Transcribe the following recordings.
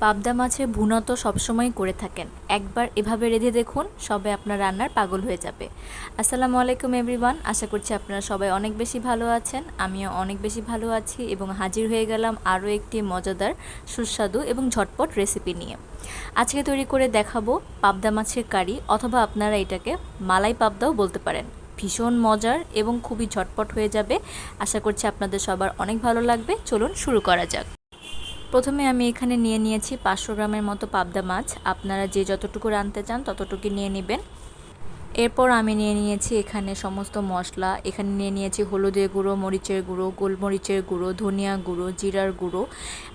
পাবদা মাছের ভুনা তো সবসময় করে থাকেন। একবার এভাবে রেঁধে দেখুন, সবাই আপনার রান্নার পাগল হয়ে যাবে। আসসালামু আলাইকুম এভরিওয়ান, আশা করছি আপনারা সবাই অনেক বেশি ভালো আছেন। আমিও অনেক বেশি ভালো আছি এবং হাজির হয়ে গেলাম আরও একটি মজাদার, সুস্বাদু এবং ঝটপট রেসিপি নিয়ে। আজকে তৈরি করে দেখাবো পাবদা মাছের কারি, অথবা আপনারা এটাকে মালাই পাবদাও বলতে পারেন। ভীষণ মজার এবং খুবই ঝটপট হয়ে যাবে। আশা করছি আপনাদের সবার অনেক ভালো লাগবে। চলুন শুরু করা যাক। প্রথমে আমি এখানে নিয়ে নিয়েছি 500 গ্রামের মতো পাবদা মাছ। আপনারা যে যতটুকু রাঁধতে চান ততটুকু নিয়ে নেবেন। এরপর আমি নিয়ে নিয়েছি এখানে সমস্ত মশলা। এখানে নিয়ে নিয়েছি হলুদের গুঁড়ো, মরিচের গুঁড়ো, গোলমরিচের গুঁড়ো, ধনিয়া গুঁড়ো, জিরার গুঁড়ো,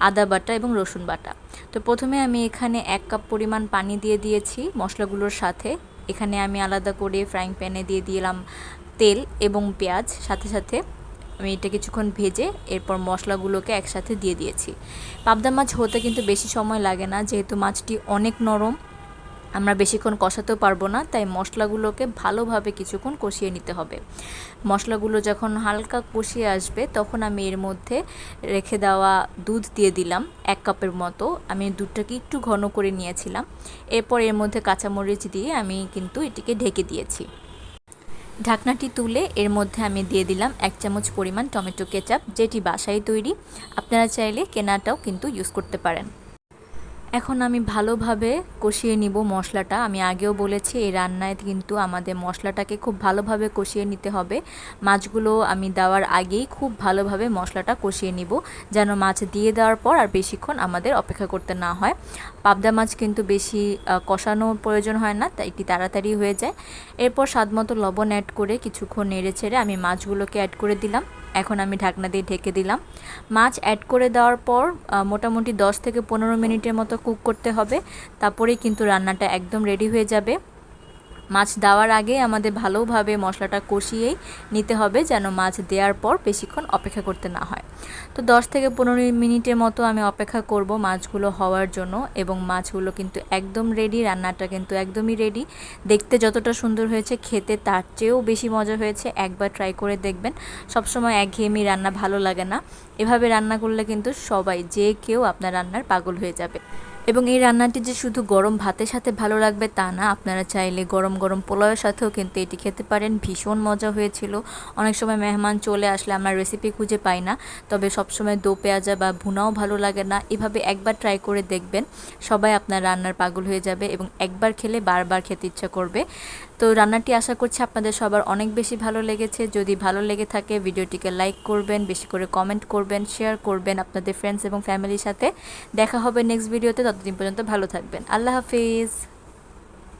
আদা বাটা এবং রসুন বাটা। তো প্রথমে আমি এখানে 1 কাপ পরিমাণ পানি দিয়ে দিয়েছি মশলাগুলোর সাথে। এখানে আমি আলাদা করে ফ্রাইং প্যানে দিয়ে দিলাম তেল এবং পেঁয়াজ, সাথে সাথে আমি এটা কিছুক্ষণ ভেজে এরপর মশলাগুলোকে একসাথে দিয়ে দিয়েছি। পাবদা মাছ হতে কিন্তু বেশি সময় লাগে না, যেহেতু মাছটি অনেক নরম, আমরা বেশিক্ষণ কষাতেও পারবো না, তাই মশলাগুলোকে ভালোভাবে কিছুক্ষণ কষিয়ে নিতে হবে। মশলাগুলো যখন হালকা কষিয়ে আসবে তখন আমি এর মধ্যে রেখে দেওয়া দুধ দিয়ে দিলাম 1 কাপের মতো। আমি দুধটাকে একটু ঘন করে নিয়েছিলাম। এরপর এর মধ্যে কাঁচামরিচ দিয়ে আমি কিন্তু এটিকে ঢেকে দিয়েছি। ঢাকনাটি তুলে এর মধ্যে আমি দিয়ে দিলাম 1 চামচ পরিমাণ টমেটো কেচাপ, যেটি বাসায় তৈরি। আপনারা চাইলে কেনাটাও কিন্তু ইউজ করতে পারেন। এখন আমি ভালোভাবে কষিয়ে নিব মশলাটা। আমি আগেও বলেছি এই রান্নায় কিন্তু আমাদের মশলাটাকে খুব ভালোভাবে কষিয়ে নিতে হবে। মাছগুলো আমি দেওয়ার আগেই খুব ভালোভাবে মশলাটা কষিয়ে নিব, যেন মাছ দিয়ে দেওয়ার পর আর বেশিক্ষণ আমাদের অপেক্ষা করতে না হয়। পাবদা মাছ কিন্তু বেশি কষানোর প্রয়োজন হয় না, তাই এটি তাড়াতাড়ি হয়ে যায়। এরপর স্বাদমতো লবণ অ্যাড করে কিছুক্ষণ নেড়ে ছেড়ে আমি মাছগুলোকে অ্যাড করে দিলাম। এখন আমি ঢাকনা দিয়ে ঢেকে দিলাম। মাছ অ্যাড করে দেওয়ার পর মোটামুটি 10 থেকে 15 মিনিটের মতো কুক করতে হবে। তারপরেই কিন্তু রান্নাটা একদম রেডি হয়ে যাবে। মাছ দেওয়ার আগে আমাদের ভালোভাবে মশলাটা কষিয়েই নিতে হবে, যেন মাছ দেওয়ার পর বেশিক্ষণ অপেক্ষা করতে না হয়। তো 10 থেকে 15 মিনিটের মতো আমি অপেক্ষা করব মাছগুলো হওয়ার জন্য, এবং মাছগুলো কিন্তু একদম রেডি। রান্নাটা কিন্তু একদমই রেডি। দেখতে যতটা সুন্দর হয়েছে, খেতে তার চেয়েও বেশি মজা হয়েছে। একবার ট্রাই করে দেখবেন। সবসময় একঘেয়েমি রান্না ভালো লাগে না, এভাবে রান্না করলে কিন্তু সবাই, যে কেউ আপনার রান্নার পাগল হয়ে যাবে। এবং এই রান্নাটি যে শুধু গরম ভাতের সাথে ভালো লাগবে তা না, আপনারা চাইলে গরম গরম পোলাওয়ের সাথেও কিন্তু এটি খেতে পারেন। ভীষণ মজা হয়েছিল। অনেক সময় মেহমান চলে আসলে আমরা রেসিপি খুঁজে পাই না, তবে সবসময় দো পেঁয়াজা বা ভুনাও ভালো লাগে না। এভাবে একবার ট্রাই করে দেখবেন, সবাই আপনার রান্নার পাগল হয়ে যাবে এবং একবার খেলে বারবার খেতে ইচ্ছা করবে। তো রান্নাটি আশা করছি আপনাদের সবার অনেক বেশি ভালো লেগেছে। যদি ভালো লেগে থাকে ভিডিওটিকে লাইক করবেন, বেশি করে কমেন্ট করবেন, শেয়ার করবেন আপনাদের ফ্রেন্ডস এবং ফ্যামিলির সাথে। দেখা হবে নেক্সট ভিডিওতে। ততদিন পর্যন্ত ভালো থাকবেন। আল্লাহ হাফিজ।